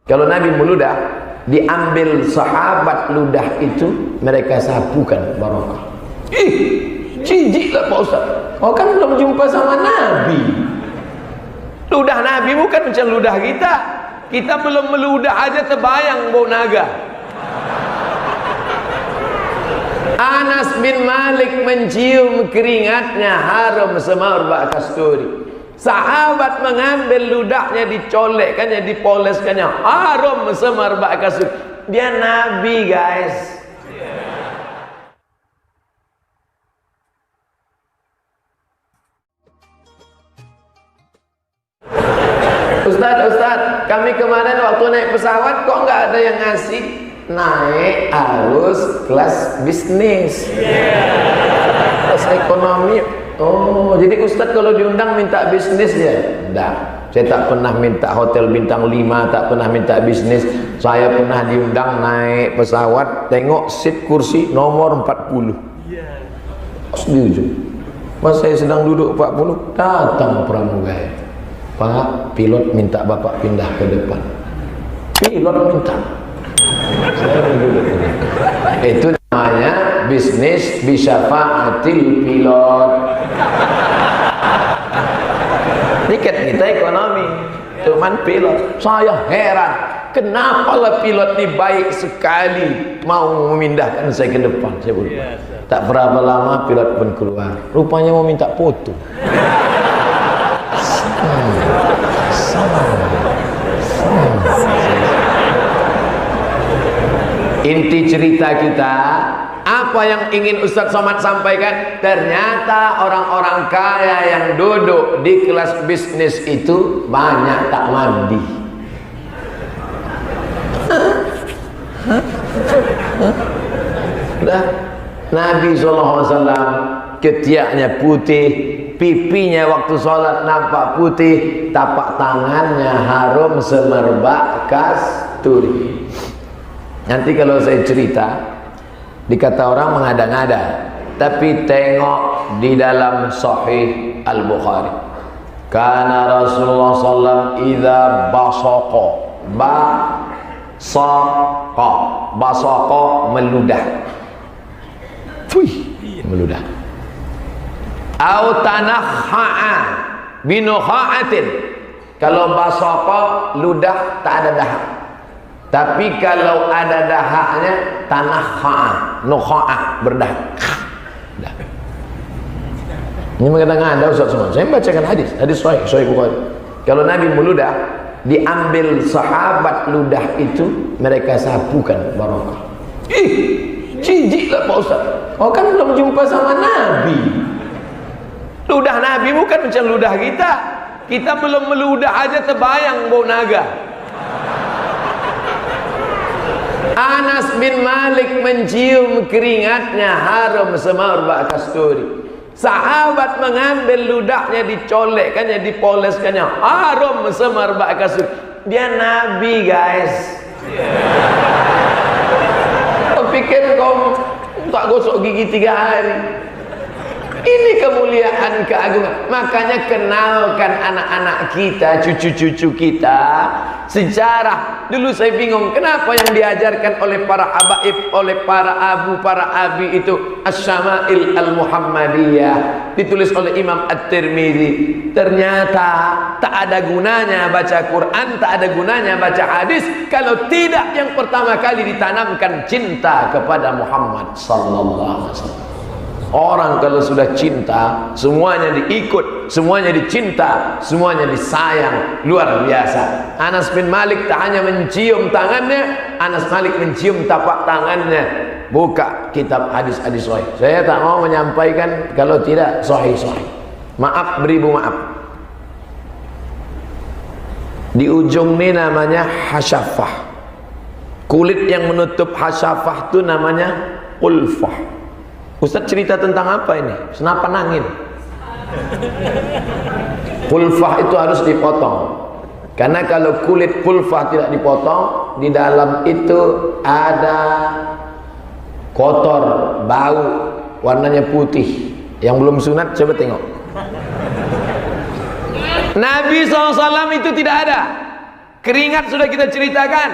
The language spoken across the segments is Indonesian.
Kalau Nabi meludah, diambil sahabat ludah itu, mereka sapukan barokah. Jijik lah Pak Ustaz. Oh kan belum jumpa sama Nabi. Ludah Nabi bukan macam ludah kita. Kita belum meludah aja terbayang bau naga. Anas bin Malik mencium keringatnya harum semaur bak kasturi. Sahabat mengambil ludahnya, dicolekkannya, dipoleskannya, harum semar bak kasur. Dia Nabi guys. Ustaz, kami kemarin waktu naik pesawat kok nggak ada yang ngasih? Naik harus kelas bisnis, kelas ekonomi. Oh, jadi Ustadz kalau diundang minta bisnis ya? Enggak, saya tak pernah minta hotel bintang 5, tak pernah minta bisnis. Saya pernah diundang naik pesawat, tengok seat kursi nomor 40. Setuju. Pas saya sedang duduk 40, datang pramugari. Pak, pilot minta Bapak pindah ke depan. Pilot minta. Saya duduk. Itu namanya bisnis bisyafa'atil pilot. Tiket kita ekonomi, cuman pilot. Saya heran, kenapa lah pilot ini baik sekali mau memindahkan saya ke depan. Saya berubah. Tak berapa lama pilot pun keluar. Rupanya mau minta foto. Inti cerita kita, apa yang ingin Ustadz Somad sampaikan? Ternyata orang-orang kaya yang duduk di kelas bisnis itu banyak tak mandi. Nabi SAW ketiaknya putih, pipinya waktu sholat nampak putih, tapak tangannya harum semerbak kasturi. Nanti kalau saya cerita, dikata orang mengada-ngada, tapi tengok di dalam Sahih Al-Bukhari. Karena Rasulullah SAW idza basaqa meludah. Meludah. Au tanakha'a binukha'atin. Kalau basaqa ludah tak ada dahak. Tapi kalau ada dahaknya tanakha'a, nukha'ah, berdahak. Ini mengada-ngada Ustaz Somad. Saya membacakan hadis Sahih Bukhari. Kalau Nabi meludah, diambil sahabat ludah itu, mereka sapukan barokah. Jijik lah Pak Ustaz. Oh kan belum jumpa sama Nabi. Ludah Nabi bukan macam ludah kita. Kita belum meludah aja terbayang bau naga. Anas bin Malik mencium keringatnya harum semaur bak kasturi. Sahabat mengambil ludahnya, dicolekkannya, dipoleskannya, harum semar bak kasturi. Dia Nabi guys. Kau pikir kau tak gosok gigi 3 hari? Ini kemuliaan, keagungan. Makanya kenalkan anak-anak kita, cucu-cucu kita sejarah. Dulu saya bingung, kenapa yang diajarkan oleh para habaib, oleh para abu, para abi itu Asy-Syama'il Al-Muhammadiyah, ditulis oleh Imam At-Tirmidzi. Ternyata tak ada gunanya baca Quran, tak ada gunanya baca hadis kalau tidak yang pertama kali ditanamkan cinta kepada Muhammad sallallahu alaihi wasallam. Orang kalau sudah cinta, semuanya diikut, semuanya dicinta, semuanya disayang, luar biasa. Anas bin Malik tak hanya mencium tangannya, Anas Malik mencium tapak tangannya. Buka kitab hadis-hadis sahih. Saya tak mau menyampaikan kalau tidak sahih-sahih. Maaf, beribu maaf. Di ujung ini namanya hasyafah. Kulit yang menutup hasyafah itu namanya ulfah. Ustaz cerita tentang apa ini? Senapan angin. Pulfah itu harus dipotong. Karena kalau kulit pulfah tidak dipotong, di dalam itu ada kotor, bau, warnanya putih. Yang belum sunat coba tengok. Nabi SAW itu tidak ada. Keringat sudah kita ceritakan,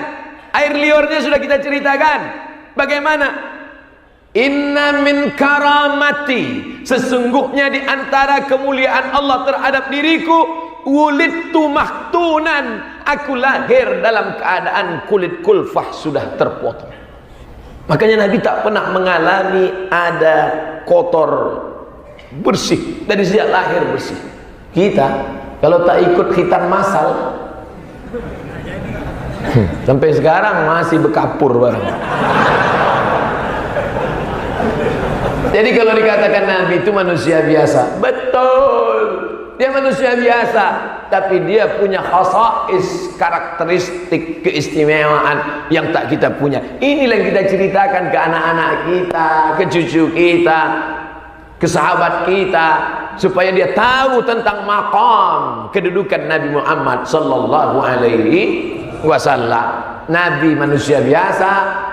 air liurnya sudah kita ceritakan. Bagaimana? Inna min karamati, sesungguhnya di antara kemuliaan Allah terhadap diriku, wulidtu mahtunan, aku lahir dalam keadaan kulit kulfah sudah terpotong. Makanya Nabi tak pernah mengalami ada kotor, bersih dari sejak lahir bersih. Kita kalau tak ikut khitan masal sampai sekarang masih bekapur barang. Jadi kalau dikatakan Nabi itu manusia biasa, betul, dia manusia biasa, tapi dia punya khasais, karakteristik, keistimewaan yang tak kita punya. Inilah yang kita ceritakan ke anak-anak kita, ke cucu kita, ke sahabat kita, supaya dia tahu tentang maqam kedudukan Nabi Muhammad sallallahu alaihi wasallam. Nabi manusia biasa,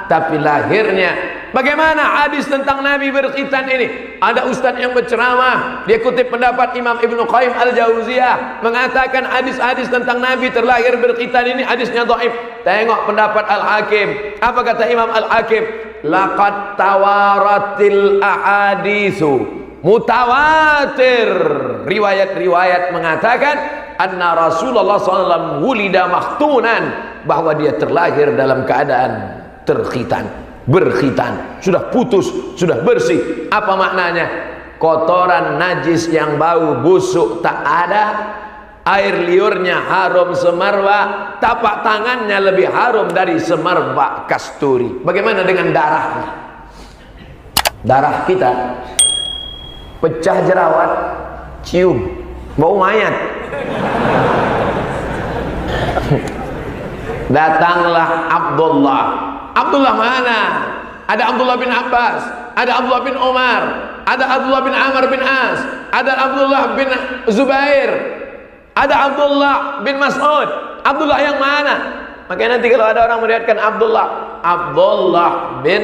tapi lahirnya bagaimana hadis tentang Nabi berkhitan ini? Ada ustaz yang berceramah, dia kutip pendapat Imam Ibnu Qayyim Al-Jauziyah, mengatakan hadis-hadis tentang Nabi terlahir berkhitan ini hadisnya dhaif. Tengok pendapat Al-Hakim. Apa kata Imam Al-Hakim? Laqad tawaratil ahaditsu, mutawatir riwayat-riwayat mengatakan anna Rasulullah SAW wulida mahtunan, bahwa dia terlahir dalam keadaan terkhitan, berkhitan, sudah putus, sudah bersih. Apa maknanya? Kotoran najis yang bau busuk tak ada, air liurnya harum semerbak, tapak tangannya lebih harum dari semerbak kasturi. Bagaimana dengan darahnya? Darah kita pecah jerawat, cium bau mayat. Datanglah Abdullah. Abdullah mana? Ada Abdullah bin Abbas, ada Abdullah bin Umar, ada Abdullah bin Amr bin As, ada Abdullah bin Zubair, ada Abdullah bin Mas'ud. Abdullah yang mana? Makanya nanti kalau ada orang meriwayatkan Abdullah, Abdullah bin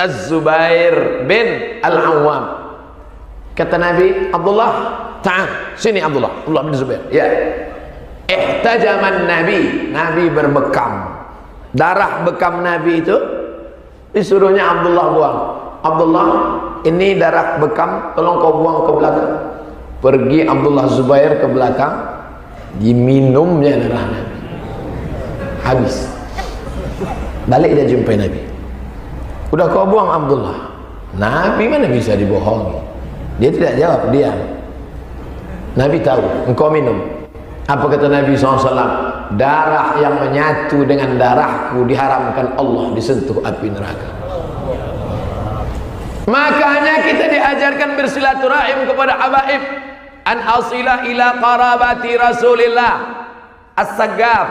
Az-Zubair bin Al-Awwam, kata Nabi, Abdullah, ta'al, sini Abdullah, Abdullah bin Zubair. Ya. Ihtajaman Nabi, Nabi berbekam. Darah bekam Nabi itu disuruhnya Abdullah buang. Abdullah, ini darah bekam, tolong kau buang ke belakang. Pergi Abdullah Zubair ke belakang, diminumnya darah Nabi. Habis. Balik dia jumpai Nabi. Udah kau buang Abdullah. Nabi mana bisa dibohongi? Dia tidak jawab, diam. Nabi tahu, engkau minum. Apa kata Nabi SAW? Darah yang menyatu dengan darahku diharamkan Allah disentuh api neraka. Makanya kita diajarkan bersilaturahim kepada habaib. An asila ila qarabati Rasulillah, As-Saggaf,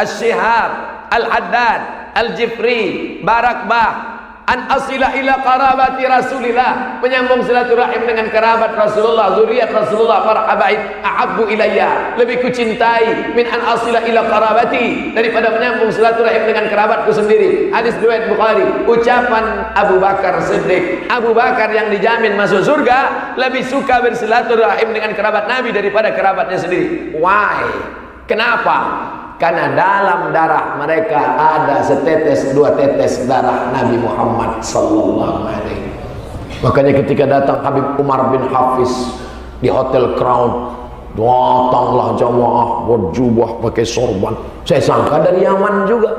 As-Shihab, Al-Haddad, Al-Jifri, Barakbah. An asila ila qarabati Rasulillah, menyambung silaturahim dengan kerabat Rasulullah, zuriat Rasulullah, para habaib. Ahabbu ilayya, lebih kucintai min an asila ila qarabati, daripada menyambung silaturahim dengan kerabatku sendiri. Hadis riwayat Bukhari. Ucapan Abu Bakar Siddiq, Abu Bakar yang dijamin masuk surga, lebih suka bersilaturahim dengan kerabat Nabi daripada kerabatnya sendiri. Why? Kenapa? Karena dalam darah mereka ada setetes dua tetes darah Nabi Muhammad sallallahu alaihi. Makanya ketika datang Habib Umar bin Hafiz di Hotel Crown, datanglah jamaah berjubah pakai sorban. Saya sangka dari Yaman juga.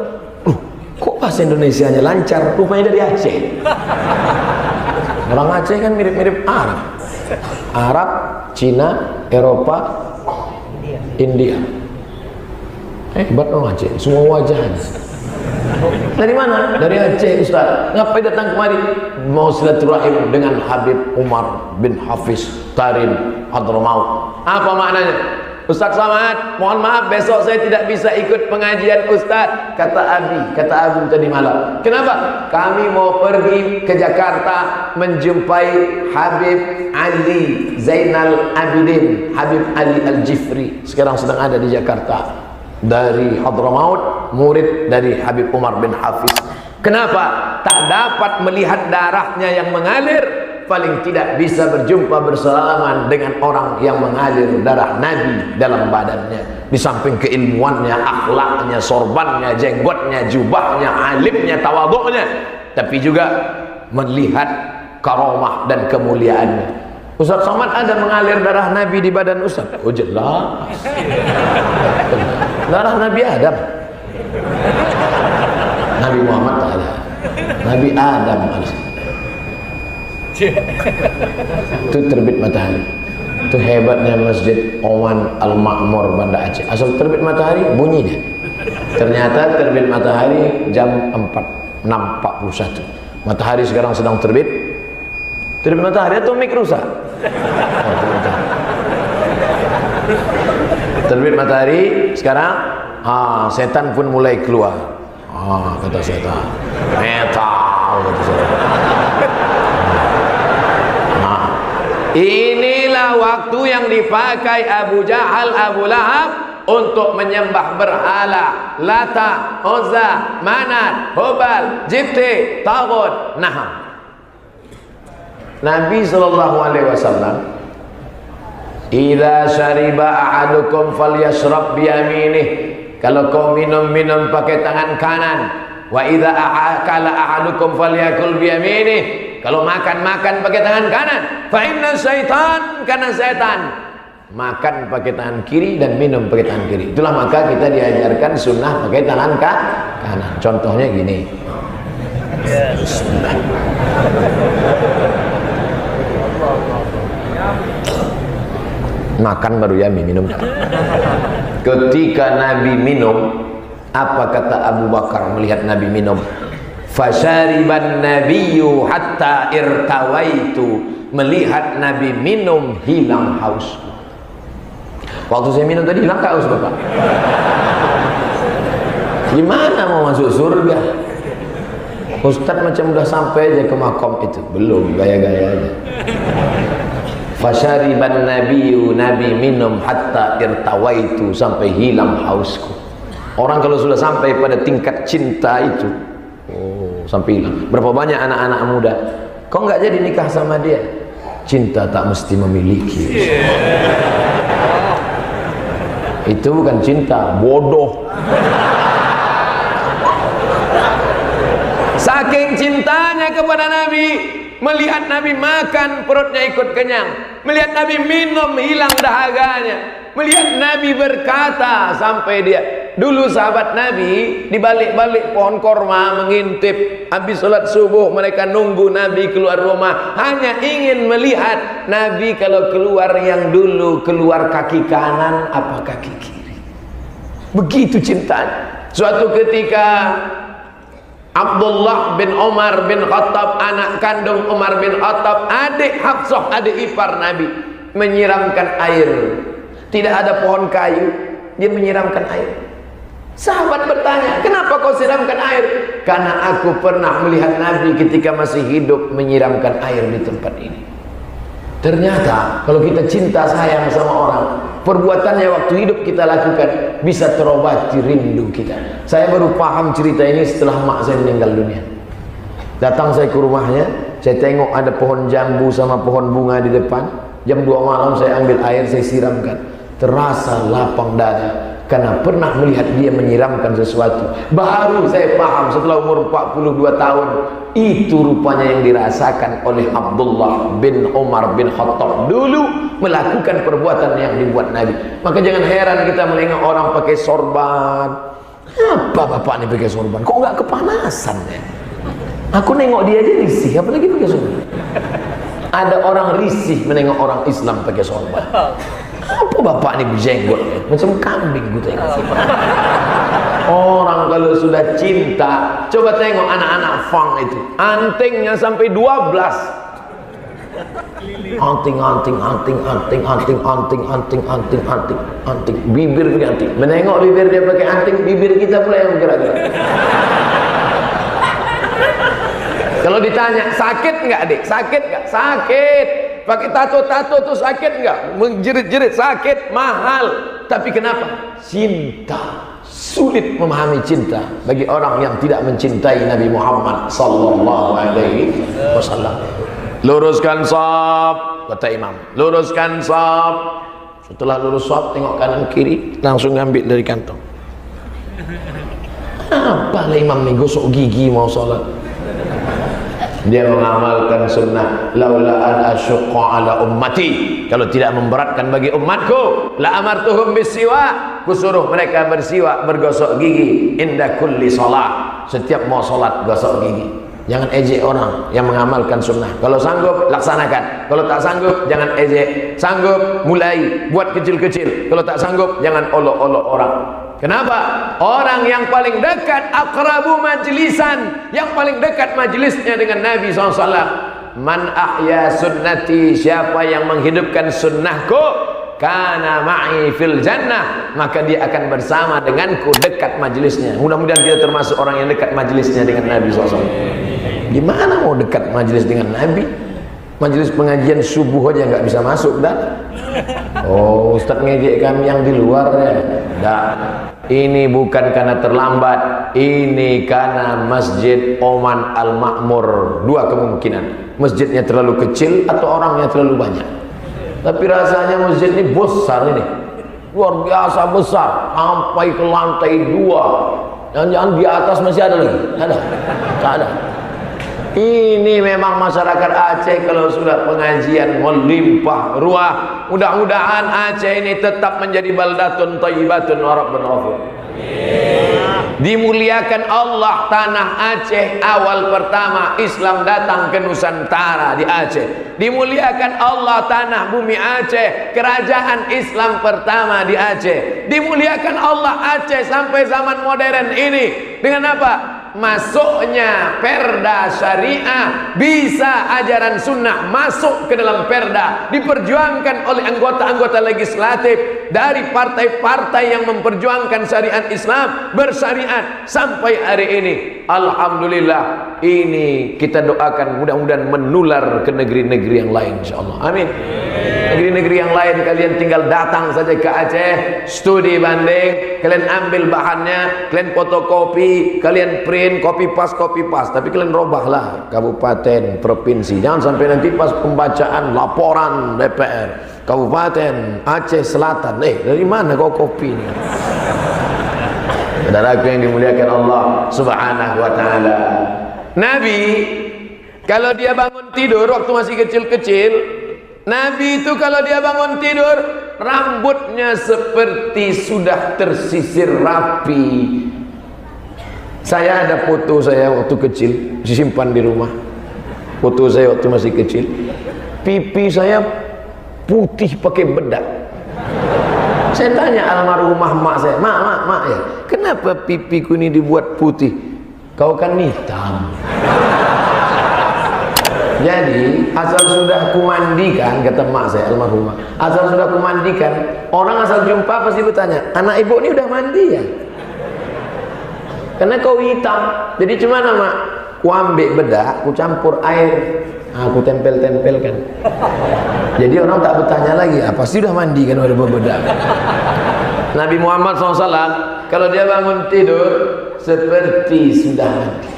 Kok bahasa Indonesianya lancar? Rupanya dari Aceh. Orang Aceh kan mirip-mirip Arab. Arab, Cina, Eropa, India. Hebat orang Aceh, semua wajahnya. Dari mana? Dari Aceh, Ustaz. Ngapain datang kemari? Mau silaturahim dengan Habib Umar bin Hafiz Tarim Hadramaut. Apa maknanya? Ustaz Samad, mohon maaf besok saya tidak bisa ikut pengajian Ustaz, kata Abi tadi malam. Kenapa? Kami mau pergi ke Jakarta menjumpai Habib Ali Zainal Abidin, Habib Ali Al-Jifri, sekarang sedang ada di Jakarta. Dari Hadramaut, murid dari Habib Umar bin Hafiz. Kenapa? Tak dapat melihat darahnya yang mengalir, paling tidak bisa berjumpa bersalaman dengan orang yang mengalir darah Nabi dalam badannya. Di samping keilmuannya, akhlaknya, sorbannya, jenggotnya, jubahnya, alimnya, tawaduknya, tapi juga melihat karomah dan kemuliaannya. Ustaz Somad ada mengalir darah Nabi di badan Ustaz? Oh jelas. Darah Nabi Adam. Nabi Muhammad tak ada. Nabi Adam ada. Itu terbit matahari. Itu hebatnya Masjid Oman Al-Ma'mur Banda Aceh. Asal terbit matahari bunyi dia. Ternyata terbit matahari jam 6.41. Matahari sekarang sedang terbit. Terbit matahari atau mik rusak? Terbit matahari sekarang, setan pun mulai keluar. Kata setan, metal kata setan. Inilah waktu yang dipakai Abu Jahal, Abu Lahab untuk menyembah berhala, Lata, Uzza, Manat, Hubal, Jibti, Taghut, Naham. Nabi SAW, idza syariba ahadukum falyashrab biyaminih. Kalau kau minum pakai tangan kanan. Wa idza akala ahadukum falyakul biyaminih. Kalau makan pakai tangan kanan. Fa inna syaitan, karena setan makan pakai tangan kiri dan minum pakai tangan kiri. Itulah maka kita diajarkan sunnah pakai tangan kanan. Contohnya gini. Bismillah. Makan baru yami, minum. Ketika Nabi minum, apa kata Abu Bakar melihat Nabi minum? Fasyariban nabiyyu hatta irtawaitu. Melihat Nabi minum, hilang haus. Waktu saya minum tadi hilang haus Bapak. Gimana mau masuk surga? Ustadz macam udah sampai aja ke makom itu. Belum, gaya-gaya aja. Fasyariban nabiyyu, Nabi minum hatta irtawaitu, sampai hilang hausku. Orang kalau sudah sampai pada tingkat cinta itu, sampai hilang. Berapa banyak anak-anak muda, kok nggak jadi nikah sama dia? Cinta tak mesti memiliki. Itu bukan cinta, bodoh. Saking cintanya kepada Nabi, melihat Nabi makan perutnya ikut kenyang, melihat Nabi minum hilang dahaganya, melihat Nabi berkata sampai dia. Dulu sahabat Nabi di balik-balik pohon korma mengintip, habis sholat subuh mereka nunggu Nabi keluar rumah, hanya ingin melihat Nabi kalau keluar yang dulu keluar kaki kanan apa kaki kiri. Begitu cintanya. Suatu ketika Abdullah bin Umar bin Khattab, anak kandung Umar bin Khattab, adik Hafsah, adik ipar Nabi, menyiramkan air. Tidak ada pohon kayu, dia menyiramkan air. Sahabat bertanya, kenapa kau siramkan air? Karena aku pernah melihat Nabi ketika masih hidup menyiramkan air di tempat ini. Ternyata kalau kita cinta sayang sama orang, perbuatannya waktu hidup kita lakukan bisa terobati rindu kita. Saya baru paham cerita ini setelah mak saya meninggal dunia. Datang saya ke rumahnya, saya tengok ada pohon jambu sama pohon bunga di depan. Jam 2 malam saya ambil air, saya siramkan. Terasa lapang dada karena pernah melihat dia menyiramkan sesuatu. Baru saya paham setelah umur 42 tahun, itu rupanya yang dirasakan oleh Abdullah bin Umar bin Khattab dulu melakukan perbuatan yang dibuat Nabi. Maka jangan heran kita menengok orang pakai sorban. Apa bapak ini pakai sorban? Kok nggak kepanasan ya? Aku nengok dia aja risih, apalagi pakai sorban. Ada orang risih menengok orang Islam pakai sorban. Apa bapak ini berjenggot? Macam kambing gitu ya. Orang kalau sudah cinta, coba tengok anak-anak fang itu, antingnya sampai 12. Anting. Bibir anting. Menengok bibir dia pakai anting, bibir kita pula yang bergerak-gerak. Kalau ditanya, sakit nggak adik? Sakit nggak? Sakit. Pakai tato-tato tuh sakit nggak? Menjerit-jerit sakit, mahal. Tapi kenapa? Cinta. Sulit memahami cinta bagi orang yang tidak mencintai Nabi Muhammad sallallahu alaihi wasallam. Luruskan shaf, kata imam. Luruskan shaf. Setelah lurus shaf, tengok kanan kiri, langsung ngambil dari kantong. Apa lah imam nih gosok gigi mau sholat? Dia mengamalkan sunnah. Laula an asyqa ala ummati, kalau tidak memberatkan bagi umatku, la amartuhum bisiwak, kusuruh mereka bersiwak, bergosok gigi inda kulli shalah, setiap mau sholat gosok gigi. Jangan ejek orang yang mengamalkan sunnah. Kalau sanggup laksanakan, kalau tak sanggup jangan ejek. Sanggup mulai buat kecil-kecil, kalau tak sanggup jangan olok-olok orang. Kenapa? Orang yang paling dekat, akrabu majlisan, yang paling dekat majlisnya dengan Nabi SAW. Man ahya sunnati, siapa yang menghidupkan sunnahku, kana ma'i fil jannah, maka dia akan bersama denganku dekat majlisnya. Mudah-mudahan kita termasuk orang yang dekat majlisnya dengan Nabi SAW. Gimana mau dekat majlis dengan Nabi? Majelis pengajian subuh aja nggak bisa masuk dah. Oh, Ustaz ngejek kami yang di luar ya. Dah. Ini bukan karena terlambat, ini karena Masjid Oman Al Makmur. Dua kemungkinan, masjidnya terlalu kecil atau orangnya terlalu banyak. Tapi rasanya masjid ini besar ini, luar biasa besar, sampai ke lantai 2. Jangan-jangan di atas masih ada lagi? Ada? Tak ada. Ini memang masyarakat Aceh kalau sudah pengajian melimpah ruah. Mudah-mudahan Aceh ini tetap menjadi baldatun thayyibatun wa rabbun ghafur. Dimuliakan Allah tanah Aceh. Awal pertama Islam datang ke Nusantara di Aceh. Dimuliakan Allah tanah bumi Aceh. Kerajaan Islam pertama di Aceh. Dimuliakan Allah Aceh sampai zaman modern ini. Dengan apa? Masuknya perda syariah, bisa ajaran sunnah masuk ke dalam perda, diperjuangkan oleh anggota-anggota legislatif dari partai-partai yang memperjuangkan syariat Islam bersyariat sampai hari ini. Alhamdulillah, ini kita doakan mudah-mudahan menular ke negeri-negeri yang lain insyaallah. Amin. Negeri-negeri yang lain kalian tinggal datang saja ke Aceh, studi banding, kalian ambil bahannya, kalian fotokopi, kalian print, copy paste, tapi kalian robahlah kabupaten, provinsi. Jangan sampai nanti pas pembacaan laporan DPR, Kabupaten Aceh Selatan, dari mana kau kopi ini? Saudaraku yang dimuliakan Allah Subhanahu wa taala. Nabi kalau dia bangun tidur waktu masih kecil-kecil, Nabi itu kalau dia bangun tidur, rambutnya seperti sudah tersisir rapi. Saya ada foto saya waktu kecil, disimpan di rumah. Foto saya waktu masih kecil, pipi saya putih pakai bedak. Saya tanya almarhumah mak saya, mak ya, kenapa pipiku ini dibuat putih? Kau kan hitam. Jadi asal sudah kumandikan, kata mak saya almarhumah, asal sudah kumandikan, orang asal jumpa pasti bertanya, anak ibu ini udah mandi ya? Karena kau hitam. Jadi gimana mak? Ku ambil bedak, ku campur air, aku tempel-tempelkan. Jadi orang tak bertanya lagi, pasti sudah mandi kan ada bedak. Nabi Muhammad SAW kalau dia bangun tidur seperti sudah mandi,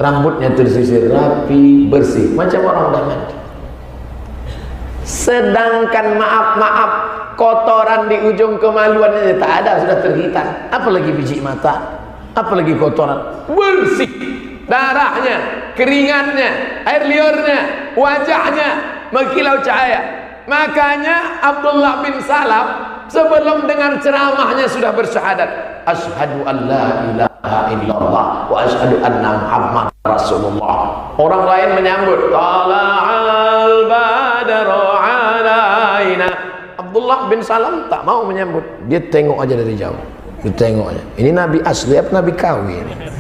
rambutnya tersisir rapi, bersih, macam orang dah mandi. Sedangkan maaf, kotoran di ujung kemaluannya tak ada, sudah terhitam. Apalagi biji mata, apalagi kotoran, bersih. Darahnya, keringatnya, air liurnya, wajahnya mengkilau cahaya. Makanya Abdullah bin Salam sebelum dengar ceramahnya sudah bersyahadat, asyhadu an la ilaha illallah wa asyhadu anna Muhammad Rasulullah. Orang lain menyambut, tala'al badru alaina. Abdullah bin Salam tak mau menyambut, dia tengok aja dari jauh. Dia tengok aja. Ini Nabi asli apa Nabi kawin?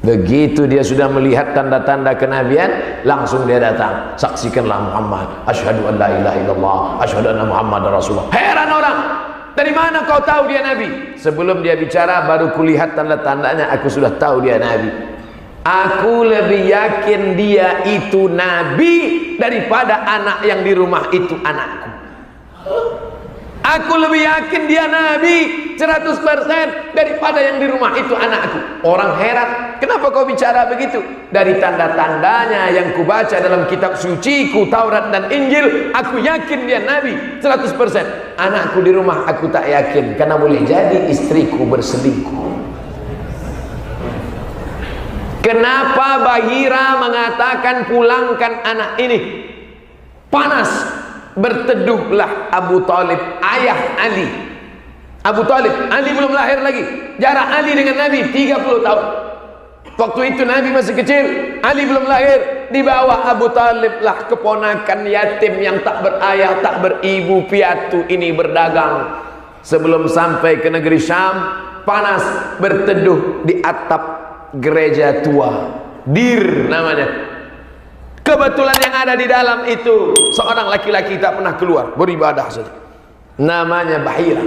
Begitu dia sudah melihat tanda-tanda kenabian, langsung dia datang, saksikanlah Muhammad, asyhadu an la ilaha illallah, asyhadu anna Muhammad Rasulullah. Heran orang, dari mana kau tahu dia Nabi? Sebelum dia bicara baru kulihat tanda-tandanya, aku sudah tahu dia Nabi. Aku lebih yakin dia itu Nabi daripada anak yang di rumah itu anakku. Aku lebih yakin dia Nabi 100% daripada yang di rumah itu anakku. Orang heran, kenapa kau bicara begitu? Dari tanda-tandanya yang kubaca dalam kitab suciku, Taurat dan Injil, aku yakin dia Nabi 100%. Anakku di rumah aku tak yakin, karena boleh jadi istriku berselingkuh. Kenapa Bahira mengatakan pulangkan anak ini? Panas. Berteduhlah Abu Talib, ayah Ali. Abu Talib, Ali belum lahir lagi. Jarak Ali dengan Nabi 30 tahun. Waktu itu Nabi masih kecil, Ali belum lahir. Di bawah Abu Talib lah keponakan yatim yang tak berayah, tak beribu piatu ini berdagang. Sebelum sampai ke negeri Syam, panas, berteduh di atap gereja tua, Dir namanya. Kebetulan yang ada di dalam itu seorang laki-laki tak pernah keluar, beribadah saja. Namanya Bahira.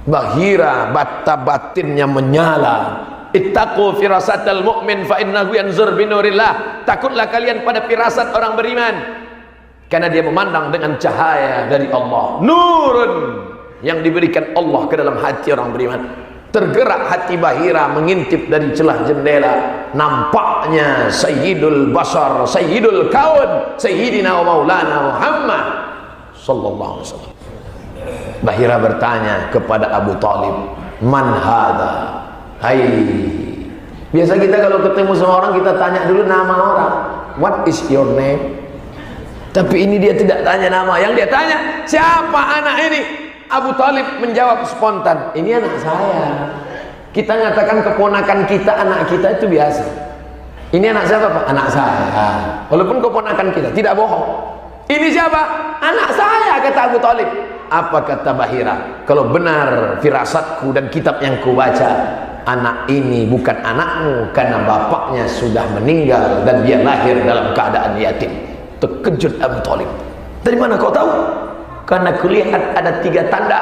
Bahira bata batinnya menyala. Ittaqu firasatal mu'min fa innahu yanzur binurillah. Takutlah kalian pada firasat orang beriman, karena dia memandang dengan cahaya dari Allah. Nurun yang diberikan Allah ke dalam hati orang beriman. Tergerak hati Bahira mengintip dari celah jendela. Nampaknya Sayyidul Bashar, Sayyidul Kaun, Sayyidina wa Maulana Muhammad sallallahu alaihi wasallam. Bahira bertanya kepada Abu Talib, "Man hadha?" Hai. Biasa kita kalau ketemu sama orang, kita tanya dulu nama orang. "What is your name?" Tapi ini dia tidak tanya nama. Yang dia tanya, "Siapa anak ini?" Abu Talib menjawab spontan, "Ini anak saya." Kita nyatakan keponakan kita, anak kita itu biasa. Ini anak siapa Pak? Anak saya. Walaupun keponakan kita, tidak bohong. Ini siapa? Anak saya, kata Abu Talib. Apa kata Bahira? Kalau benar firasatku dan kitab yang kubaca, anak ini bukan anakmu, karena bapaknya sudah meninggal dan dia lahir dalam keadaan yatim. Terkejut Abu Talib. Dari mana kau tahu? Karena kulihat ada 3 tanda.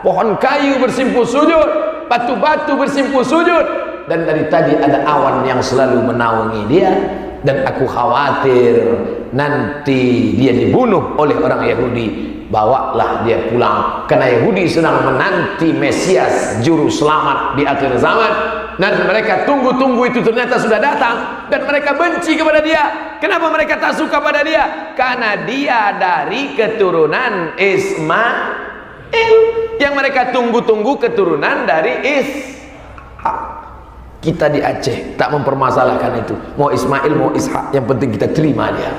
Pohon kayu bersimpuh sujud, batu-batu bersimpuh sujud, dan dari tadi ada awan yang selalu menaungi dia. Dan aku khawatir nanti dia dibunuh oleh orang Yahudi. Bawalah dia pulang, karena Yahudi sedang menanti Mesias, juru selamat di akhir zaman. Dan mereka tunggu-tunggu itu ternyata sudah datang, dan mereka benci kepada dia. Kenapa mereka tak suka pada dia? Karena dia dari keturunan Ismail. Yang mereka tunggu-tunggu keturunan dari Ishak. Kita di Aceh tak mempermasalahkan itu, mau Ismail mau Ishak, yang penting kita terima dia.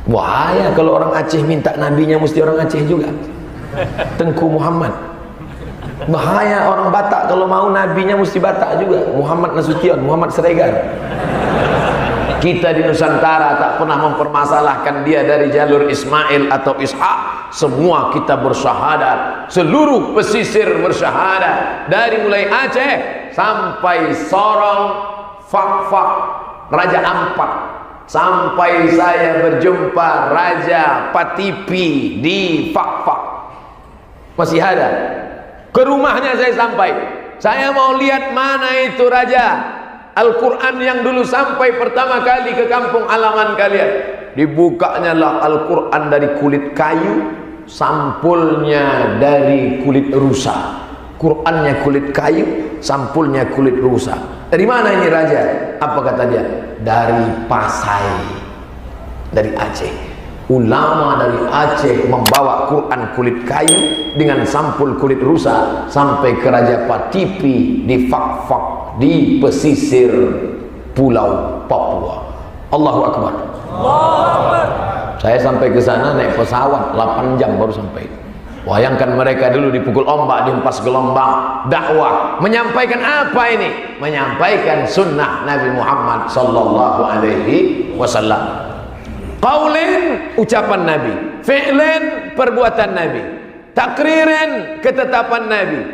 Bahaya kalau orang Aceh minta nabinya mesti orang Aceh juga. Tengku Muhammad. Bahaya orang Batak kalau mau nabinya mesti Batak juga. Muhammad Nasution, Muhammad Siregar. Kita di Nusantara tak pernah mempermasalahkan dia dari jalur Ismail atau Ishak. Semua kita bersyahadat, seluruh pesisir bersyahadat, dari mulai Aceh sampai Sorong, Fak-Fak, Raja Ampat, sampai saya berjumpa Raja Patipi di Fak-Fak. Masih ada. Ke rumahnya saya sampai, saya mau lihat mana itu Raja. Al-Quran yang dulu sampai pertama kali ke kampung halaman kalian, dibukanya lah Al-Quran dari kulit kayu, sampulnya dari kulit rusa. Qurannya kulit kayu, sampulnya kulit rusa. Dari mana ini Raja? Apa kata dia? Dari Pasai, dari Aceh. Ulama dari Aceh membawa Quran kulit kayu dengan sampul kulit rusa sampai ke Raja Patipi di Fak-Fak, di pesisir Pulau Papua. Allahu Akbar. Saya sampai ke sana naik pesawat 8 jam baru sampai. Bayangkan mereka dulu dipukul ombak, dihempas gelombang, dakwah, menyampaikan apa ini? Menyampaikan sunnah Nabi Muhammad sallallahu alaihi wasallam. Qaulin, ucapan Nabi, fi'lin, perbuatan Nabi, takririn, ketetapan Nabi,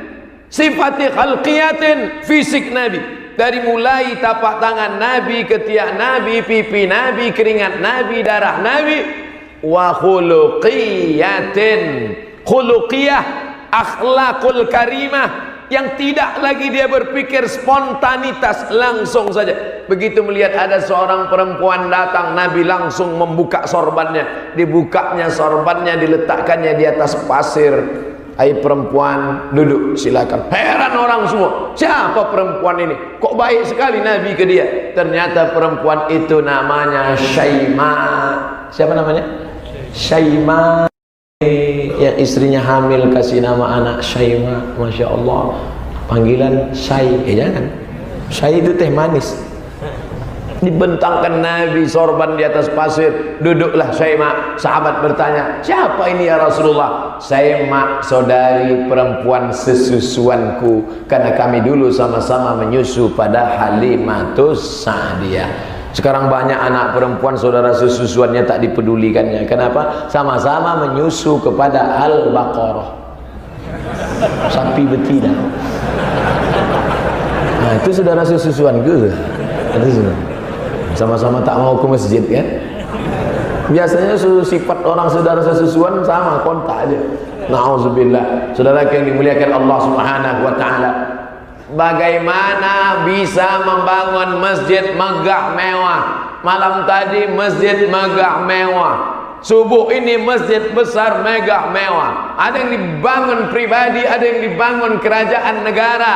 sifati khalqiyatin, fisik Nabi. Dari mulai tapak tangan Nabi, ketiak Nabi, pipi Nabi, keringat Nabi, darah Nabi. Wa khuluqiyatin, khuluqiyah, akhlakul karimah, yang tidak lagi dia berpikir spontanitas, langsung saja. Begitu melihat ada seorang perempuan datang, Nabi langsung membuka sorbannya. Dibukanya sorbannya, diletakkannya di atas pasir. Hai perempuan, duduk silakan. Heran orang semua, siapa perempuan ini? Kok baik sekali Nabi ke dia? Ternyata perempuan itu namanya Syaima. Siapa namanya? Syaima. Yang istrinya hamil kasih nama anak Syaima. Masya Allah. Panggilan Syai. Jangan. Syai itu teh manis. Dibentangkan Nabi sorban di atas pasir. Duduklah Syaima. Sahabat bertanya, siapa ini ya Rasulullah? Syaima, saudari perempuan sesusuanku, karena kami dulu sama-sama menyusu pada Halimatus Sa'diyah. Sekarang banyak anak perempuan saudara sesusuannya tak dipedulikannya. Kenapa? Sama-sama menyusu kepada Al-Baqarah, sapi betina. Nah itu saudara sesusuan gue. Sama-sama tak mau ke masjid kan. Biasanya sifat orang saudara sesusuan sama, kontak aja. Na'udzubillah. Saudara yang dimuliakan Allah Subhanahu wa ta'ala, bagaimana bisa membangun masjid megah mewah? Malam tadi masjid megah mewah, subuh ini masjid besar megah mewah. Ada yang dibangun pribadi, ada yang dibangun kerajaan negara,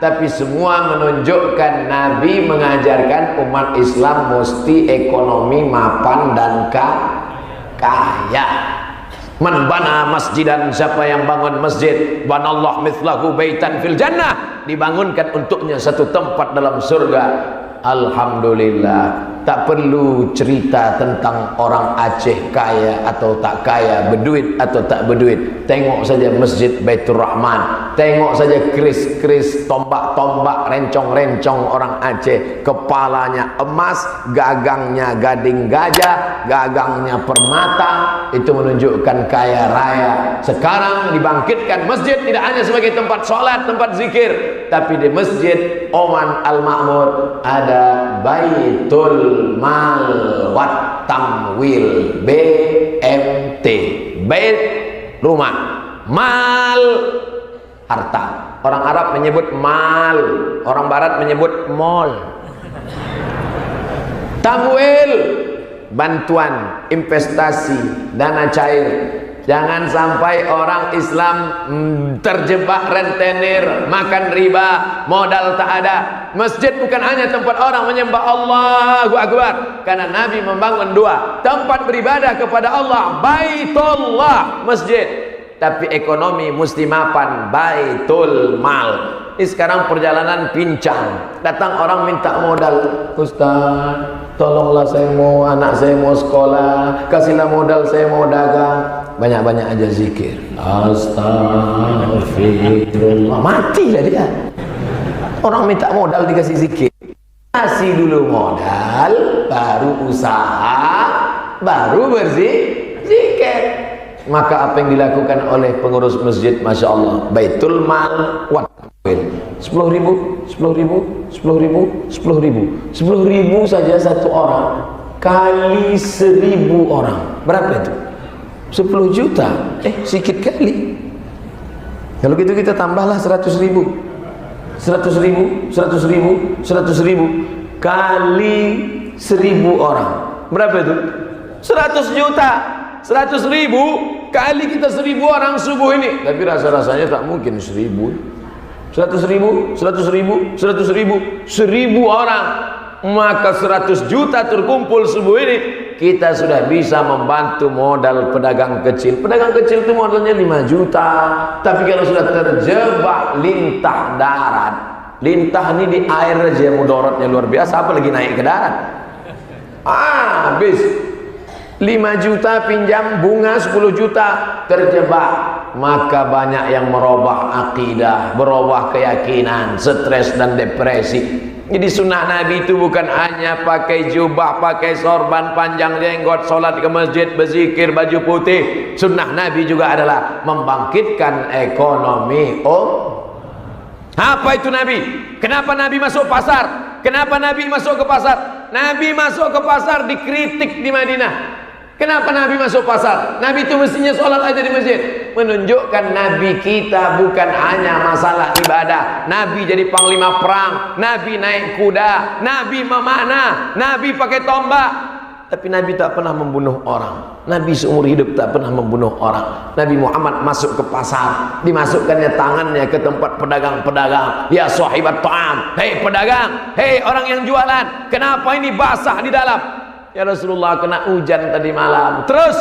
tapi semua menunjukkan Nabi mengajarkan umat Islam mesti ekonomi mapan dan kaya. Man bana masjidan, siapa yang bangun masjid, banallah mithlahu baitan fil jannah, dibangunkan untuknya satu tempat dalam surga. Alhamdulillah. Tak perlu cerita tentang orang Aceh kaya atau tak kaya, berduit atau tak berduit. Tengok saja Masjid Baitur Rahman, tengok saja keris-keris, tombak-tombak, rencong-rencong orang Aceh. Kepalanya emas, gagangnya gading gajah, gagangnya permata. Itu menunjukkan kaya raya. Sekarang dibangkitkan masjid tidak hanya sebagai tempat sholat, tempat zikir, tapi di Masjid Oman Al-Ma'mur ada Baitul Mal wat Tamwil, BMT. Bait rumah, mal harta. Orang Arab menyebut mal, orang Barat menyebut mall. Tamwil bantuan, investasi, dana cair. Jangan sampai orang Islam terjebak rentenir, makan riba, modal tak ada. Masjid bukan hanya tempat orang menyembah Allahu Akbar, karena Nabi membangun dua tempat beribadah kepada Allah, Baitullah, masjid, tapi ekonomi mesti mapan, Baitul Mal. Ini sekarang perjalanan pincang, datang orang minta modal, Ustaz tolonglah anak saya mau sekolah, kasihlah modal saya mau dagang. Banyak-banyak aja zikir, astagfirullah, matilah dia. Orang minta modal dikasih zikir. Kasih dulu modal, baru usaha, baru berzikir. Maka apa yang dilakukan oleh pengurus masjid, Masya Allah, Baitul Mal wat 10.000, 10.000, 10.000, 10.000, 10.000 saja satu orang kali 1.000 orang, berapa itu? 10 juta. Sikit kali. Kalau gitu kita tambahlah 100.000, 100.000, 100.000, 100.000 kali 1.000 orang, berapa itu? 100 juta. 100.000 kali kita 1.000 orang subuh ini. Tapi rasa-rasanya tak mungkin 1.000. 100.000, 100.000, 100.000, 1.000 orang, maka 100 juta terkumpul subuh ini. Kita sudah bisa membantu modal pedagang kecil. Pedagang kecil itu modalnya 5 juta. Tapi kalau sudah terjebak lintah darat, lintah ini di air aja mudaratnya luar biasa, apalagi naik ke darat. Habis 5 juta pinjam bunga 10 juta, terjebak. Maka banyak yang merubah akidah, berubah keyakinan, stres dan depresi. Jadi sunnah Nabi itu bukan hanya pakai jubah, pakai sorban, panjang jenggot, sholat ke masjid, berzikir, baju putih. Sunnah Nabi juga adalah membangkitkan ekonomi. Apa itu Nabi? Kenapa Nabi masuk pasar? Kenapa Nabi masuk ke pasar? Nabi masuk ke pasar dikritik di Madinah. Kenapa Nabi masuk pasar? Nabi itu mestinya sholat aja di masjid. menunjukkan Nabi kita bukan hanya masalah ibadah. Nabi jadi panglima perang, Nabi naik kuda, Nabi memanah, Nabi pakai tombak. Tapi Nabi tak pernah membunuh orang. Nabi seumur hidup tak pernah membunuh orang. Nabi Muhammad masuk ke pasar, dimasukkannya tangannya ke tempat pedagang-pedagang. Ya sahibat ta'am, hei pedagang, hei orang yang jualan, kenapa ini basah di dalam? Ya Rasulullah, kena hujan tadi malam. Terus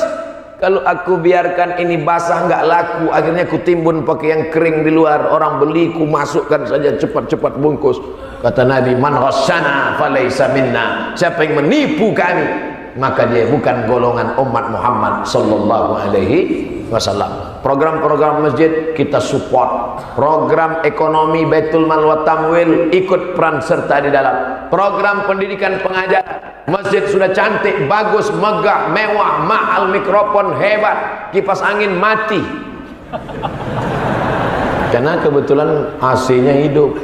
kalau aku biarkan ini basah nggak laku, akhirnya ku timbun pakai yang kering di luar, orang beli, ku masukkan saja cepat-cepat bungkus. Kata Nabi, man ghasyana falaysa minna, siapa yang menipu kami maka dia bukan golongan umat Muhammad sallallahu alaihi wasallam. Program-program masjid kita support, program ekonomi Baitul Mal wa Tamwil ikut peran serta di dalam, program pendidikan pengajar. Masjid sudah cantik, bagus, megah, mewah, mahal, mikrofon hebat, kipas angin mati karena kebetulan AC-nya hidup.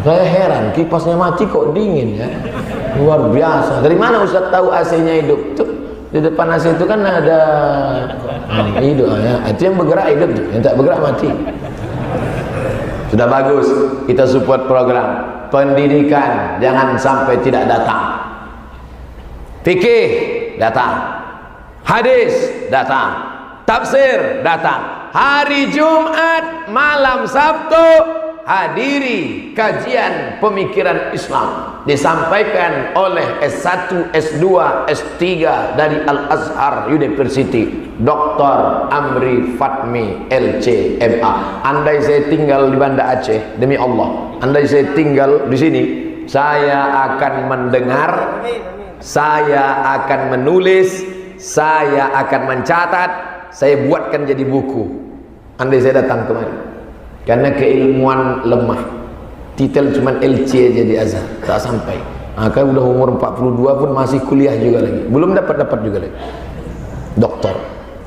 Saya heran, kipasnya mati kok dingin ya, luar biasa. Dari mana Ustaz tahu AC-nya hidup? Tuh, di depan AC itu kan ada hidup ya. Itu yang bergerak hidup, yang tak bergerak mati. Sudah bagus, kita support program pendidikan, jangan sampai tidak datang. Fikih datang, hadis datang, tafsir datang. Hari Jumat, malam Sabtu hadiri kajian pemikiran Islam disampaikan oleh S1, S2, S3 dari Al-Azhar University, Dr. Amri Fatmi LC MA. Andai saya tinggal di Banda Aceh, demi Allah, andai saya tinggal di sini, saya akan mendengar, saya akan menulis, saya akan mencatat, saya buatkan jadi buku. Andai saya datang kemari. Karena keilmuan lemah, titel cuma LC aja di Azhar, tak sampai. Maka udah umur 42 pun masih kuliah juga lagi, belum dapat juga lagi doktor.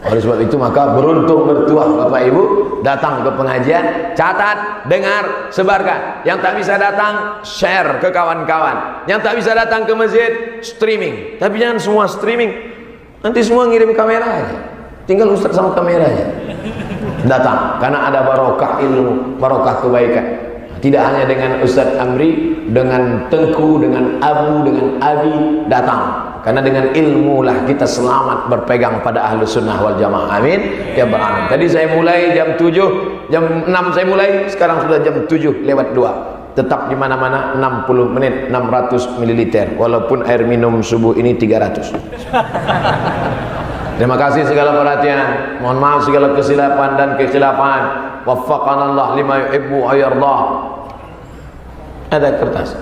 Oleh sebab itu maka beruntung bertuah Bapak Ibu datang ke pengajian, catat, dengar, sebarkan. Yang tak bisa datang, share ke kawan-kawan. Yang tak bisa datang ke masjid, streaming. Tapi jangan semua streaming, nanti semua ngirim kamera aja, tinggal Ustaz sama kamera aja datang, karena ada barokah ilmu, barokah kebaikan. Tidak hanya dengan Ustaz Amri, dengan Tengku, dengan Abu, dengan Abi datang, karena dengan ilmu lah kita selamat berpegang pada Ahlus Sunnah wal Jamaah. Amin ya Rabbal Alamin. Tadi saya mulai jam 7, jam 6 saya mulai, sekarang sudah jam 7 lewat 2. Tetap di mana-mana 60 menit 600 ml, walaupun air minum subuh ini 300. Terima kasih segala perhatian. Mohon maaf segala kesilapan dan kekhilafan. Waffaqanallah lima yuhibbu wa yardah. Ada kertas.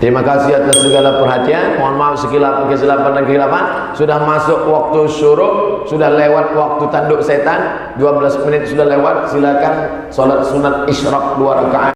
Terima kasih atas segala perhatian. Mohon maaf segala kesilapan dan kekhilafan. Sudah masuk waktu syuruk, sudah lewat waktu tanduk setan. 12 menit sudah lewat. Silakan salat sunat isyraq 2 rakaat.